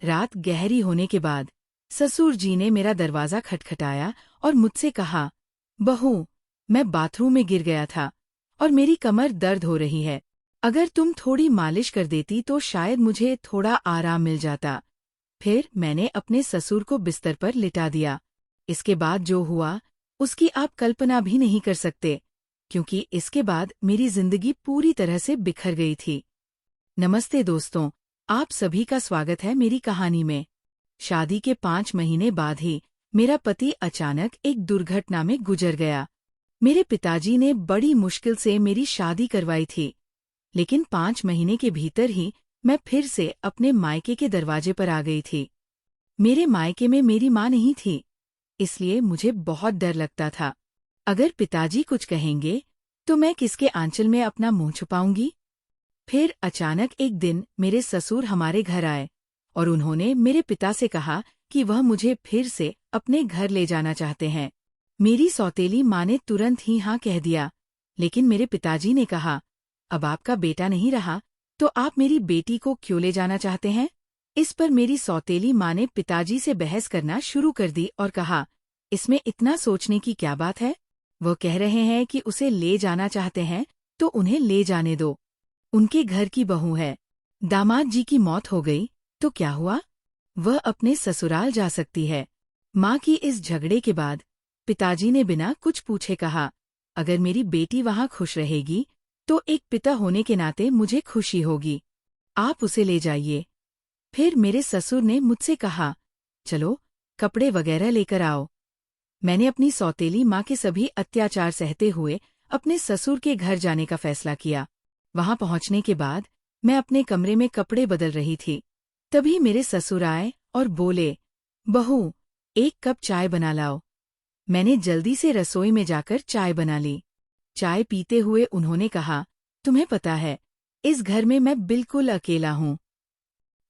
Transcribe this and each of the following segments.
रात गहरी होने के बाद ससुर जी ने मेरा दरवाज़ा खटखटाया और मुझसे कहा, बहू, मैं बाथरूम में गिर गया था और मेरी कमर दर्द हो रही है। अगर तुम थोड़ी मालिश कर देती तो शायद मुझे थोड़ा आराम मिल जाता। फिर मैंने अपने ससुर को बिस्तर पर लिटा दिया। इसके बाद जो हुआ उसकी आप कल्पना भी नहीं कर सकते, क्योंकि इसके बाद मेरी जिंदगी पूरी तरह से बिखर गई थी। नमस्ते दोस्तों, आप सभी का स्वागत है मेरी कहानी में। शादी के 5 महीने बाद ही मेरा पति अचानक एक दुर्घटना में गुजर गया। मेरे पिताजी ने बड़ी मुश्किल से मेरी शादी करवाई थी, लेकिन 5 महीने के भीतर ही मैं फिर से अपने मायके के दरवाजे पर आ गई थी। मेरे मायके में मेरी माँ नहीं थी, इसलिए मुझे बहुत डर लगता था। अगर पिताजी कुछ कहेंगे तो मैं किसके आंचल में अपना मुंह छुपाऊंगी? फिर अचानक एक दिन मेरे ससुर हमारे घर आए और उन्होंने मेरे पिता से कहा कि वह मुझे फिर से अपने घर ले जाना चाहते हैं। मेरी सौतेली माँ ने तुरंत ही हाँ कह दिया, लेकिन मेरे पिताजी ने कहा, अब आपका बेटा नहीं रहा तो आप मेरी बेटी को क्यों ले जाना चाहते हैं? इस पर मेरी सौतेली माँ ने पिताजी से बहस करना शुरू कर दी और कहा, इसमें इतना सोचने की क्या बात है? वह कह रहे हैं कि उसे ले जाना चाहते हैं तो उन्हें ले जाने दो। उनके घर की बहू है। दामाद जी की मौत हो गई तो क्या हुआ? वह अपने ससुराल जा सकती है। माँ की इस झगड़े के बाद पिताजी ने बिना कुछ पूछे कहा, अगर मेरी बेटी वहाँ खुश रहेगी तो एक पिता होने के नाते मुझे खुशी होगी। आप उसे ले जाइए। फिर मेरे ससुर ने मुझसे कहा, चलो कपड़े वगैरह लेकर आओ। मैंने अपनी सौतेली माँ के सभी अत्याचार सहते हुए अपने ससुर के घर जाने का फैसला किया। वहां पहुंचने के बाद मैं अपने कमरे में कपड़े बदल रही थी। तभी मेरे ससुर आए और बोले, बहू, एक कप चाय बना लाओ। मैंने जल्दी से रसोई में जाकर चाय बना ली। चाय पीते हुए उन्होंने कहा, तुम्हें पता है, इस घर में मैं बिल्कुल अकेला हूँ।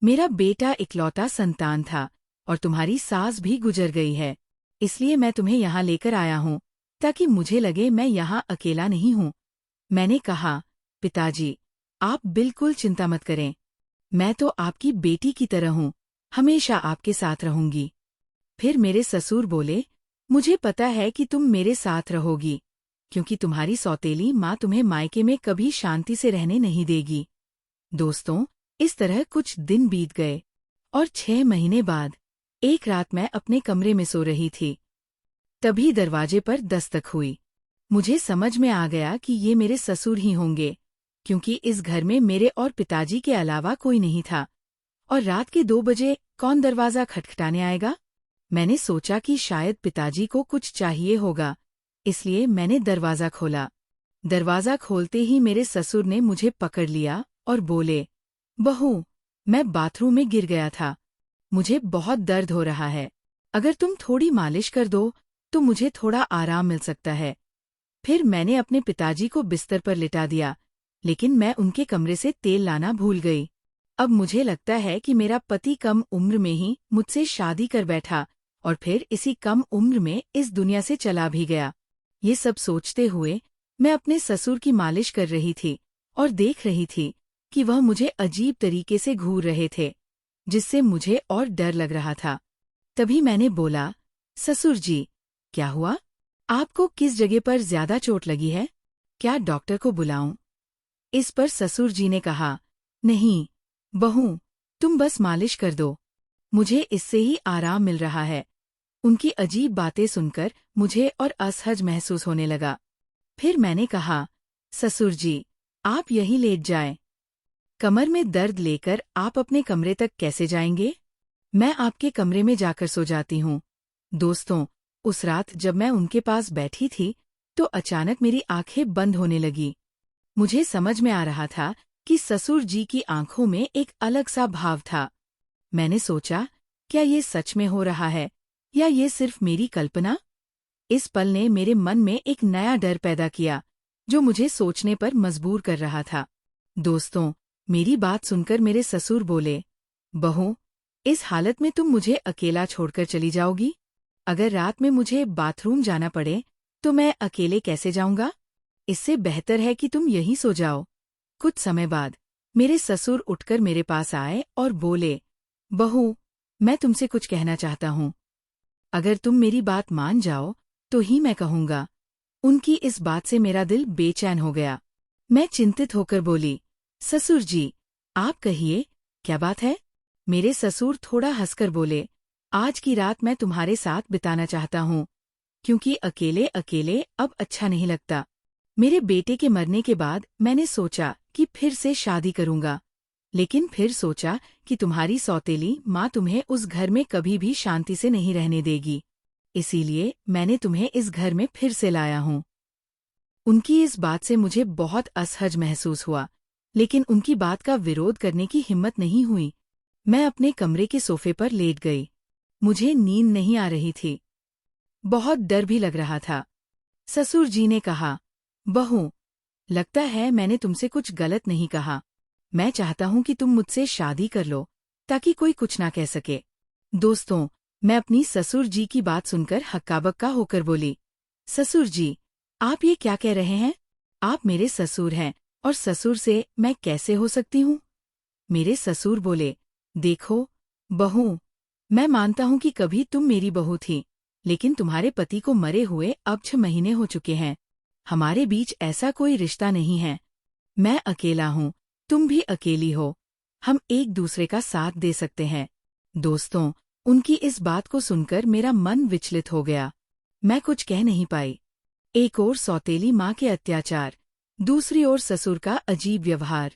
मेरा बेटा इकलौता संतान था और तुम्हारी सास भी गुजर गई है, इसलिए मैं तुम्हें यहाँ लेकर आया हूँ ताकि मुझे लगे मैं यहाँ अकेला नहीं हूँ। मैंने कहा, पिताजी, आप बिल्कुल चिंता मत करें, मैं तो आपकी बेटी की तरह हूँ, हमेशा आपके साथ रहूंगी। फिर मेरे ससुर बोले, मुझे पता है कि तुम मेरे साथ रहोगी, क्योंकि तुम्हारी सौतेली माँ तुम्हें मायके में कभी शांति से रहने नहीं देगी। दोस्तों, इस तरह कुछ दिन बीत गए और 6 महीने बाद एक रात मैं अपने कमरे में सो रही थी। तभी दरवाजे पर दस्तक हुई। मुझे समझ में आ गया कि ये मेरे ससुर ही होंगे, क्योंकि इस घर में मेरे और पिताजी के अलावा कोई नहीं था। और रात के 2 बजे कौन दरवाज़ा खटखटाने आएगा? मैंने सोचा कि शायद पिताजी को कुछ चाहिए होगा, इसलिए मैंने दरवाज़ा खोला। दरवाज़ा खोलते ही मेरे ससुर ने मुझे पकड़ लिया और बोले, बहू, मैं बाथरूम में गिर गया था, मुझे बहुत दर्द हो रहा है। अगर तुम थोड़ी मालिश कर दो तो मुझे थोड़ा आराम मिल सकता है। फिर मैंने अपने पिताजी को बिस्तर पर लिटा दिया, लेकिन मैं उनके कमरे से तेल लाना भूल गई। अब मुझे लगता है कि मेरा पति कम उम्र में ही मुझसे शादी कर बैठा और फिर इसी कम उम्र में इस दुनिया से चला भी गया। ये सब सोचते हुए मैं अपने ससुर की मालिश कर रही थी और देख रही थी कि वह मुझे अजीब तरीके से घूर रहे थे, जिससे मुझे और डर लग रहा था। तभी मैंने बोला, ससुर जी, क्या हुआ? आपको किस जगह पर ज्यादा चोट लगी है? क्या डॉक्टर को बुलाऊं? इस पर ससुर जी ने कहा, नहीं बहू, तुम बस मालिश कर दो, मुझे इससे ही आराम मिल रहा है। उनकी अजीब बातें सुनकर मुझे और असहज महसूस होने लगा। फिर मैंने कहा, ससुर जी, आप यहीं लेट जाएं। कमर में दर्द लेकर आप अपने कमरे तक कैसे जाएंगे? मैं आपके कमरे में जाकर सो जाती हूँ। दोस्तों, उस रात जब मैं उनके पास बैठी थी तो अचानक मेरी आंखें बंद होने लगी। मुझे समझ में आ रहा था कि ससुर जी की आंखों में एक अलग सा भाव था। मैंने सोचा, क्या ये सच में हो रहा है या ये सिर्फ मेरी कल्पना? इस पल ने मेरे मन में एक नया डर पैदा किया, जो मुझे सोचने पर मजबूर कर रहा था। दोस्तों, मेरी बात सुनकर मेरे ससुर बोले, बहू, इस हालत में तुम मुझे अकेला छोड़कर चली जाओगी? अगर रात में मुझे बाथरूम जाना पड़े तो मैं अकेले कैसे जाऊंगा? इससे बेहतर है कि तुम यहीं सो जाओ। कुछ समय बाद मेरे ससुर उठकर मेरे पास आए और बोले, बहू, मैं तुमसे कुछ कहना चाहता हूँ। अगर तुम मेरी बात मान जाओ तो ही मैं कहूँगा। उनकी इस बात से मेरा दिल बेचैन हो गया। मैं चिंतित होकर बोली, ससुर जी, आप कहिए, क्या बात है? मेरे ससुर थोड़ा हंसकर बोले, आज की रात मैं तुम्हारे साथ बिताना चाहता हूँ, क्योंकि अकेले अकेले अब अच्छा नहीं लगता। मेरे बेटे के मरने के बाद मैंने सोचा कि फिर से शादी करूंगा, लेकिन फिर सोचा कि तुम्हारी सौतेली माँ तुम्हें उस घर में कभी भी शांति से नहीं रहने देगी। इसीलिए मैंने तुम्हें इस घर में फिर से लाया हूँ। उनकी इस बात से मुझे बहुत असहज महसूस हुआ, लेकिन उनकी बात का विरोध करने की हिम्मत नहीं हुई। मैं अपने कमरे के सोफे पर लेट गई। मुझे नींद नहीं आ रही थी। बहुत डर भी लग रहा था। ससुर जी ने कहा, बहू, लगता है मैंने तुमसे कुछ गलत नहीं कहा। मैं चाहता हूं कि तुम मुझसे शादी कर लो, ताकि कोई कुछ ना कह सके। दोस्तों, मैं अपनी ससुर जी की बात सुनकर हक्का-बक्का होकर बोली, ससुर जी, आप ये क्या कह रहे हैं? आप मेरे ससुर हैं, और ससुर से मैं कैसे हो सकती हूँ? मेरे ससुर बोले, देखो, बहू, मैं मानता हूँ कि कभी तुम मेरी बहू थी, लेकिन तुम्हारे पति को मरे हुए अब 6 महीने हो चुके हैं। हमारे बीच ऐसा कोई रिश्ता नहीं है। मैं अकेला हूँ, तुम भी अकेली हो। हम एक दूसरे का साथ दे सकते हैं। दोस्तों, उनकी इस बात को सुनकर मेरा मन विचलित हो गया। मैं कुछ कह नहीं पाई। एक ओर सौतेली माँ के अत्याचार, दूसरी ओर ससुर का अजीब व्यवहार।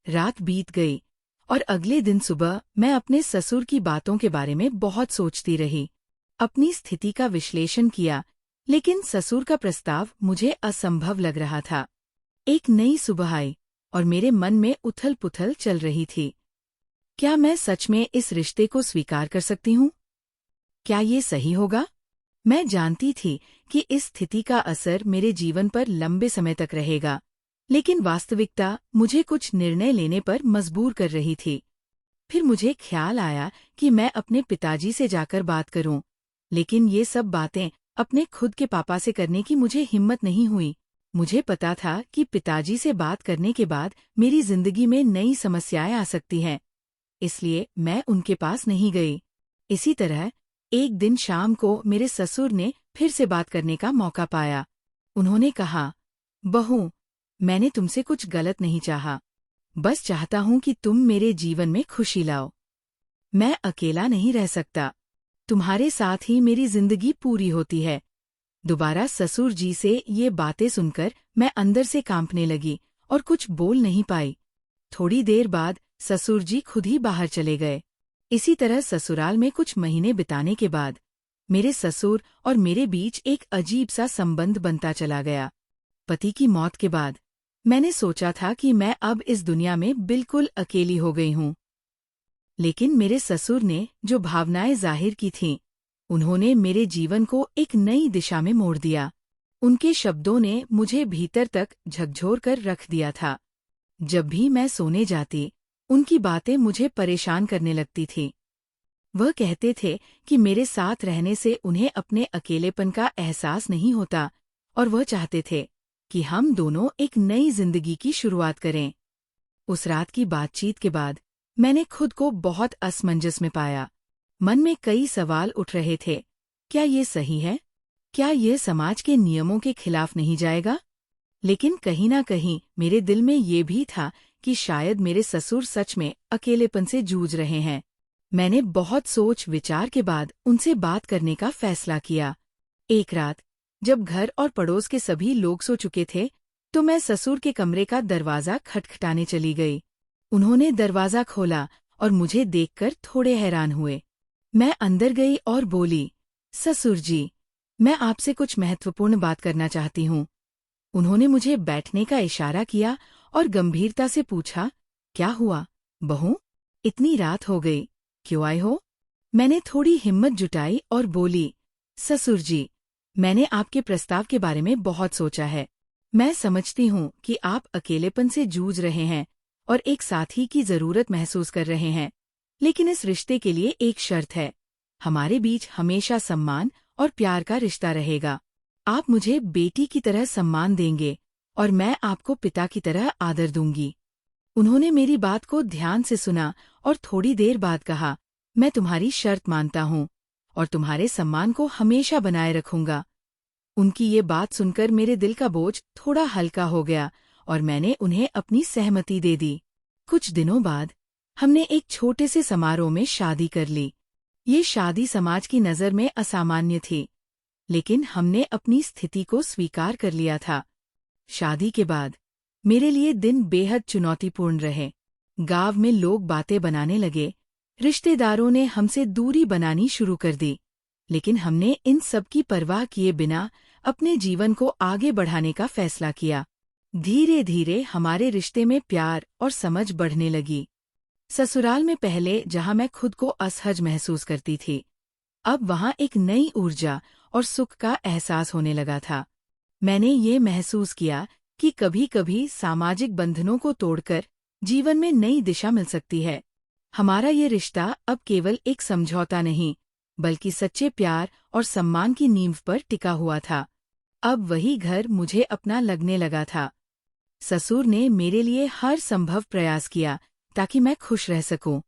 रात बीत गई, और अगले दिन सुबह मैं अपने ससुर की बातों के बारे में बहुत सोचती रही। अपनी स्थिति का विश्लेषण किया, लेकिन ससुर का प्रस्ताव मुझे असंभव लग रहा था। एक नई सुबह आई, और मेरे मन में उथल-पुथल चल रही थी। क्या मैं सच में इस रिश्ते को स्वीकार कर सकती हूँ? क्या ये सही होगा? मैं जानती थी कि इस स्थिति का असर मेरे जीवन पर लंबे समय तक रहेगा, लेकिन वास्तविकता मुझे कुछ निर्णय लेने पर मजबूर कर रही थी। फिर मुझे ख्याल आया कि मैं अपने पिताजी से जाकर बात करूं, लेकिन ये सब बातें अपने खुद के पापा से करने की मुझे हिम्मत नहीं हुई। मुझे पता था कि पिताजी से बात करने के बाद मेरी जिंदगी में नई समस्याएं आ सकती हैं, इसलिए मैं उनके पास नहीं गई। इसी तरह एक दिन शाम को मेरे ससुर ने फिर से बात करने का मौका पाया। उन्होंने कहा, बहू, मैंने तुमसे कुछ गलत नहीं चाहा, बस चाहता हूं कि तुम मेरे जीवन में खुशी लाओ। मैं अकेला नहीं रह सकता, तुम्हारे साथ ही मेरी जिंदगी पूरी होती है। दोबारा ससुर जी से ये बातें सुनकर मैं अंदर से कांपने लगी और कुछ बोल नहीं पाई। थोड़ी देर बाद ससुर जी खुद ही बाहर चले गए। इसी तरह ससुराल में कुछ महीने बिताने के बाद मेरे ससुर और मेरे बीच एक अजीब सा संबंध बनता चला गया। पति की मौत के बाद मैंने सोचा था कि मैं अब इस दुनिया में बिल्कुल अकेली हो गई हूँ, लेकिन मेरे ससुर ने जो भावनाएं जाहिर की थीं, उन्होंने मेरे जीवन को एक नई दिशा में मोड़ दिया। उनके शब्दों ने मुझे भीतर तक झकझोर कर रख दिया था। जब भी मैं सोने जाती, उनकी बातें मुझे परेशान करने लगती थी। वह कहते थे कि मेरे साथ रहने से उन्हें अपने अकेलेपन का एहसास नहीं होता, और वह चाहते थे कि हम दोनों एक नई जिंदगी की शुरुआत करें। उस रात की बातचीत के बाद मैंने खुद को बहुत असमंजस में पाया। मन में कई सवाल उठ रहे थे। क्या ये सही है? क्या यह समाज के नियमों के खिलाफ नहीं जाएगा? लेकिन कहीं ना कहीं मेरे दिल में ये भी था कि शायद मेरे ससुर सच में अकेलेपन से जूझ रहे हैं। मैंने बहुत सोच विचार के बाद उनसे बात करने का फैसला किया। एक रात जब घर और पड़ोस के सभी लोग सो चुके थे, तो मैं ससुर के कमरे का दरवाजा खटखटाने चली गई। उन्होंने दरवाजा खोला और मुझे देखकर थोड़े हैरान हुए। मैं अंदर गई और बोली, ससुर जी, मैं आपसे कुछ महत्वपूर्ण बात करना चाहती हूँ। उन्होंने मुझे बैठने का इशारा किया और गंभीरता से पूछा, क्या हुआ, बहू? इतनी रात हो गई, क्यों आए हो? मैंने थोड़ी हिम्मत जुटाई और बोली, ससुर जी, मैंने आपके प्रस्ताव के बारे में बहुत सोचा है। मैं समझती हूँ कि आप अकेलेपन से जूझ रहे हैं और एक साथी की जरूरत महसूस कर रहे हैं, लेकिन इस रिश्ते के लिए एक शर्त है। हमारे बीच हमेशा सम्मान और प्यार का रिश्ता रहेगा। आप मुझे बेटी की तरह सम्मान देंगे और मैं आपको पिता की तरह आदर दूंगी। उन्होंने मेरी बात को ध्यान से सुना और थोड़ी देर बाद कहा, मैं तुम्हारी शर्त मानता हूँ और तुम्हारे सम्मान को हमेशा बनाए रखूंगा। उनकी ये बात सुनकर मेरे दिल का बोझ थोड़ा हल्का हो गया और मैंने उन्हें अपनी सहमति दे दी। कुछ दिनों बाद हमने एक छोटे से समारोह में शादी कर ली। ये शादी समाज की नज़र में असामान्य थी, लेकिन हमने अपनी स्थिति को स्वीकार कर लिया था। शादी के बाद मेरे लिए दिन बेहद चुनौतीपूर्ण रहे। गांव में लोग बातें बनाने लगे, रिश्तेदारों ने हमसे दूरी बनानी शुरू कर दी, लेकिन हमने इन सब की परवाह किए बिना अपने जीवन को आगे बढ़ाने का फैसला किया। धीरे धीरे हमारे रिश्ते में प्यार और समझ बढ़ने लगी। ससुराल में पहले जहां मैं खुद को असहज महसूस करती थी, अब वहां एक नई ऊर्जा और सुख का एहसास होने लगा था। मैंने ये महसूस किया कि कभी-कभी सामाजिक बंधनों को तोड़कर जीवन में नई दिशा मिल सकती है। हमारा ये रिश्ता अब केवल एक समझौता नहीं, बल्कि सच्चे प्यार और सम्मान की नींव पर टिका हुआ था। अब वही घर मुझे अपना लगने लगा था। ससुर ने मेरे लिए हर संभव प्रयास किया ताकि मैं खुश रह सकूं।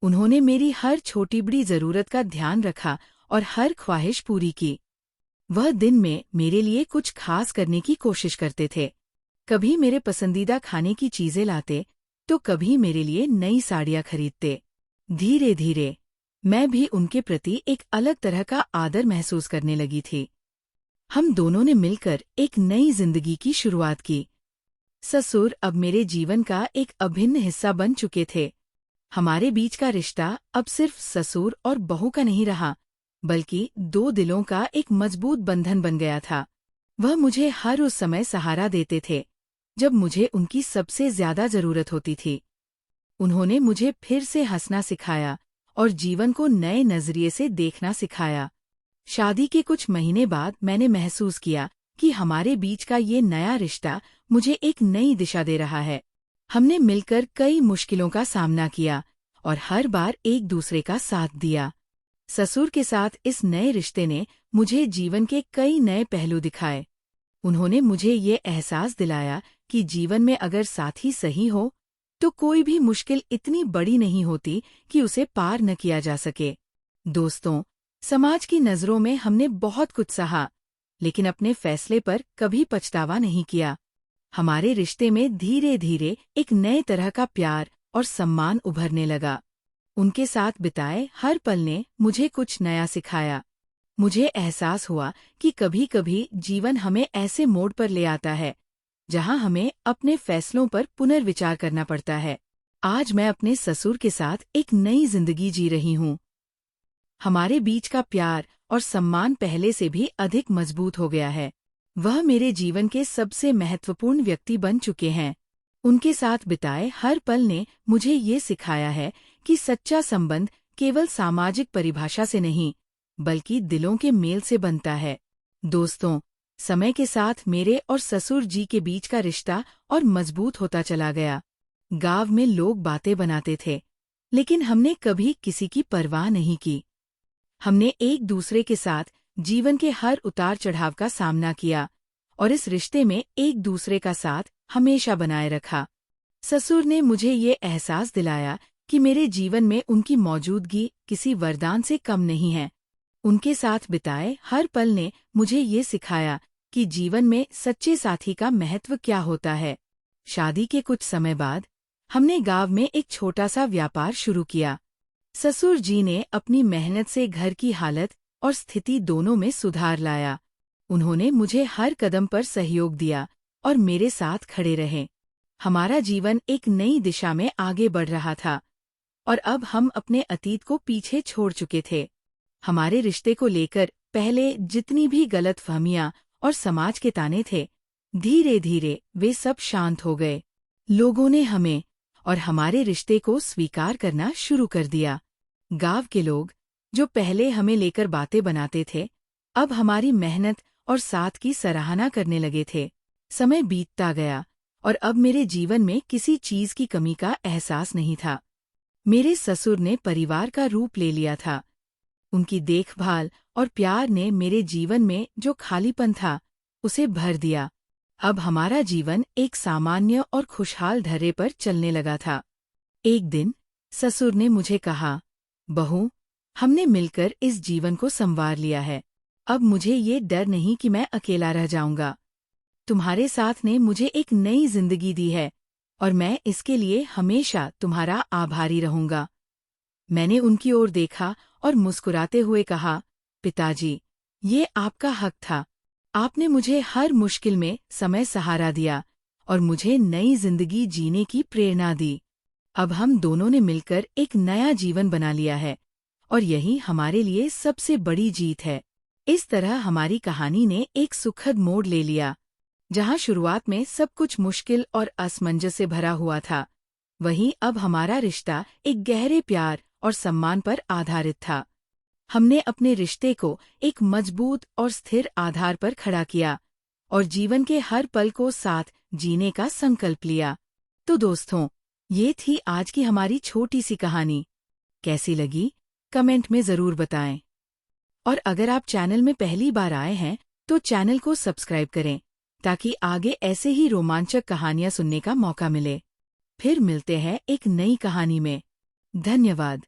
उन्होंने मेरी हर छोटी बड़ी जरूरत का ध्यान रखा और हर ख्वाहिश पूरी की। वह दिन में मेरे लिए कुछ खास करने की कोशिश करते थे। कभी मेरे पसंदीदा खाने की चीजें लाते, तो कभी मेरे लिए नई साड़ियां खरीदते। धीरे धीरे मैं भी उनके प्रति एक अलग तरह का आदर महसूस करने लगी थी। हम दोनों ने मिलकर एक नई जिंदगी की शुरुआत की। ससुर अब मेरे जीवन का एक अभिन्न हिस्सा बन चुके थे। हमारे बीच का रिश्ता अब सिर्फ ससुर और बहू का नहीं रहा, बल्कि दो दिलों का एक मजबूत बंधन बन गया था। वह मुझे हर उस समय सहारा देते थे जब मुझे उनकी सबसे ज्यादा जरूरत होती थी। उन्होंने मुझे फिर से हंसना सिखाया और जीवन को नए नजरिए से देखना सिखाया। शादी के कुछ महीने बाद मैंने महसूस किया कि हमारे बीच का ये नया रिश्ता मुझे एक नई दिशा दे रहा है। हमने मिलकर कई मुश्किलों का सामना किया और हर बार एक दूसरे का साथ दिया। ससुर के साथ इस नए रिश्ते ने मुझे जीवन के कई नए पहलू दिखाए। उन्होंने मुझे ये एहसास दिलाया कि जीवन में अगर साथी सही हो, तो कोई भी मुश्किल इतनी बड़ी नहीं होती कि उसे पार न किया जा सके। दोस्तों, समाज की नज़रों में हमने बहुत कुछ सहा, लेकिन अपने फैसले पर कभी पछतावा नहीं किया। हमारे रिश्ते में धीरे धीरे एक नए तरह का प्यार और सम्मान उभरने लगा। उनके साथ बिताए हर पल ने मुझे कुछ नया सिखाया। मुझे एहसास हुआ कि कभी-कभी जीवन हमें ऐसे मोड़ पर ले आता है जहां हमें अपने फैसलों पर पुनर्विचार करना पड़ता है। आज मैं अपने ससुर के साथ एक नई जिंदगी जी रही हूं। हमारे बीच का प्यार और सम्मान पहले से भी अधिक मजबूत हो गया है। वह मेरे जीवन के सबसे महत्वपूर्ण व्यक्ति बन चुके हैं। उनके साथ बिताए हर पल ने मुझे ये सिखाया है कि सच्चा संबंध केवल सामाजिक परिभाषा से नहीं, बल्कि दिलों के मेल से बनता है। दोस्तों, समय के साथ मेरे और ससुर जी के बीच का रिश्ता और मजबूत होता चला गया। गांव में लोग बातें बनाते थे, लेकिन हमने कभी किसी की परवाह नहीं की। हमने एक दूसरे के साथ जीवन के हर उतार चढ़ाव का सामना किया और इस रिश्ते में एक दूसरे का साथ हमेशा बनाए रखा। ससुर ने मुझे ये एहसास दिलाया कि मेरे जीवन में उनकी मौजूदगी किसी वरदान से कम नहीं है। उनके साथ बिताए हर पल ने मुझे ये सिखाया कि जीवन में सच्चे साथी का महत्व क्या होता है। शादी के कुछ समय बाद हमने गांव में एक छोटा सा व्यापार शुरू किया। ससुर जी ने अपनी मेहनत से घर की हालत और स्थिति दोनों में सुधार लाया। उन्होंने मुझे हर कदम पर सहयोग दिया और मेरे साथ खड़े रहे। हमारा जीवन एक नई दिशा में आगे बढ़ रहा था और अब हम अपने अतीत को पीछे छोड़ चुके थे। हमारे रिश्ते को लेकर पहले जितनी भी गलतफहमियां और समाज के ताने थे, धीरे धीरे वे सब शांत हो गए। लोगों ने हमें और हमारे रिश्ते को स्वीकार करना शुरू कर दिया। गांव के लोग जो पहले हमें लेकर बातें बनाते थे, अब हमारी मेहनत और साथ की सराहना करने लगे थे। समय बीतता गया और अब मेरे जीवन में किसी चीज की कमी का एहसास नहीं था। मेरे ससुर ने परिवार का रूप ले लिया था। उनकी देखभाल और प्यार ने मेरे जीवन में जो खालीपन था, उसे भर दिया। अब हमारा जीवन एक सामान्य और खुशहाल धर्रे पर चलने लगा था। एक दिन ससुर ने मुझे कहा, बहू, हमने मिलकर इस जीवन को संवार लिया है। अब मुझे ये डर नहीं कि मैं अकेला रह जाऊंगा। तुम्हारे साथ ने मुझे एक नई जिंदगी दी है और मैं इसके लिए हमेशा तुम्हारा आभारी रहूंगा। मैंने उनकी ओर देखा और मुस्कुराते हुए कहा, पिताजी, ये आपका हक था। आपने मुझे हर मुश्किल में समय सहारा दिया और मुझे नई जिंदगी जीने की प्रेरणा दी। अब हम दोनों ने मिलकर एक नया जीवन बना लिया है और यही हमारे लिए सबसे बड़ी जीत है। इस तरह हमारी कहानी ने एक सुखद मोड़ ले लिया। जहाँ शुरुआत में सब कुछ मुश्किल और असमंजस से भरा हुआ था, वहीं अब हमारा रिश्ता एक गहरे प्यार और सम्मान पर आधारित था। हमने अपने रिश्ते को एक मजबूत और स्थिर आधार पर खड़ा किया और जीवन के हर पल को साथ जीने का संकल्प लिया। तो दोस्तों, ये थी आज की हमारी छोटी सी कहानी। कैसी लगी, कमेंट में ज़रूर बताएं। और अगर आप चैनल में पहली बार आए हैं तो चैनल को सब्सक्राइब करें ताकि आगे ऐसे ही रोमांचक कहानियां सुनने का मौका मिले। फिर मिलते हैं एक नई कहानी में। धन्यवाद।